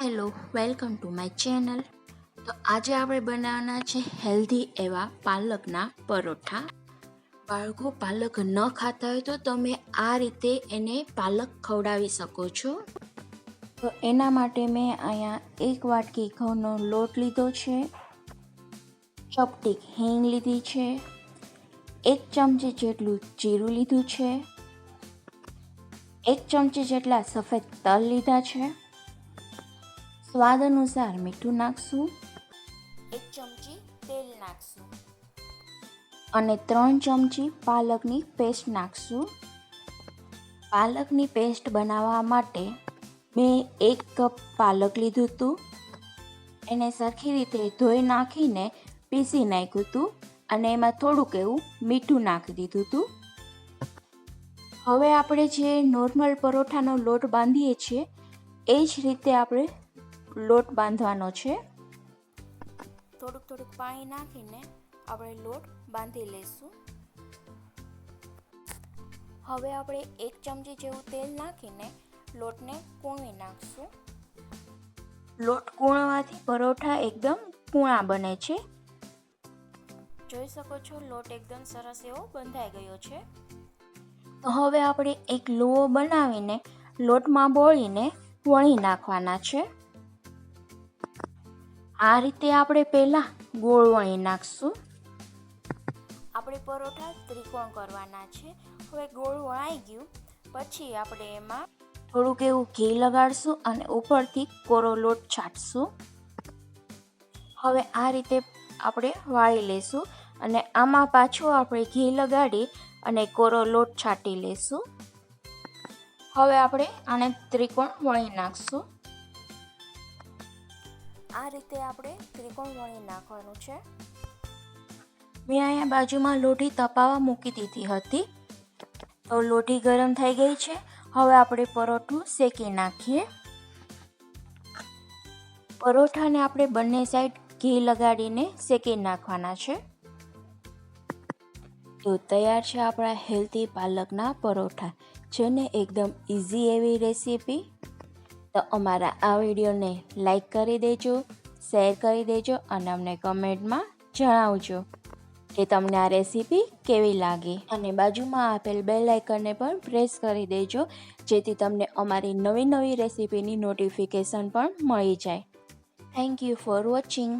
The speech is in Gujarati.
Hello, welcome to my channel. તો આજે આપણે બનાવવાના છે હેલ્ધી એવા પાલકના પરોઠા. બાળકો પાલક ન ખાતા હોય તો તમે આ રીતે એને પાલક ખવડાવી શકો છો. તો એના માટે મેં અહીંયા 1 વાટકી ઘઉંનો લોટ લીધો છે, ચપટીક હિંગ લીધી છે, 1 ચમચી જેટલું જીરું લીધું છે, 1 ચમચી જેટલા સફેદ તલ લીધા છે, સ્વાદ અનુસાર મીઠું નાખશું, 1 ચમચી તેલ નાખશું અને 3 ચમચી પાલકની પેસ્ટ નાખશું. પાલકની પેસ્ટ બનાવવા માટે મેં 1 કપ પાલક લીધું હતું. એને સરખી રીતે ધોઈ નાખીને પીસી નાખ્યું હતું અને એમાં થોડુંક એવું મીઠું નાખી દીધું હતું. હવે આપણે જે નોર્મલ પરોઠાનો લોટ બાંધીએ છીએ એ જ રીતે આપણે લોટ બાંધવાનો છે. થોડુંક પાણી નાખીને આપણે લોટ બાંધી લઈશું. હવે આપણે 1 ચમચી જેવું તેલ નાખીને લોટને કૂણવી નાખશું. લોટ કૂણવાથી પરોઠા એકદમ કૂણા બને છે. જોઈ શકો છો લોટ એકદમ સરસ એવો બંધાઈ ગયો છે. તો હવે આપણે એક લુઓ બનાવીને લોટમાં બોળીને વણી નાખવાના છે. આ રીતે આપણે પહેલાં ગોળ વણી નાખશું. આપણે પરોઠા ત્રિકોણ કરવાના છે. હવે ગોળ વણાઈ ગયું પછી આપણે એમાં થોડુંક એવું ઘી લગાડશું અને ઉપરથી કોરો લોટ છાંટશું. હવે આ રીતે આપણે વાળી લઈશું અને આમાં પાછું આપણે ઘી લગાડી અને કોરો લોટ છાંટી લઈશું. હવે આપણે આને ત્રિકોણ વણી નાખશું. આ રીતે આપણે ત્રિકોણ વણી નાખવાનું છે. મેં અહીંયા બાજુમાં લોઢી તપાવવા મૂકી દીધી હતી. તો લોઢી ગરમ થઈ ગઈ છે. હવે આપણે પરોઠું શેકી નાખીએ. પરોઠાને આપણે બંને સાઈડ ઘી લગાડીને શેકી નાખવાના છે. તો તૈયાર છે આપણા હેલ્ધી પાલકના પરોઠા, જેને એકદમ ઇઝી એવી રેસીપી. તો અમારા આ વિડીયોને લાઈક કરી દેજો, શેર કરી દેજો અને અમને કમેન્ટમાં જણાવજો કે તમને આ રેસીપી કેવી લાગી. અને બાજુમાં આપેલ બેલ આઇકનને પણ પ્રેસ કરી દેજો જેથી તમને અમારી નવી રેસીપીની નોટિફિકેશન પણ મળી જાય. Thank you for watching.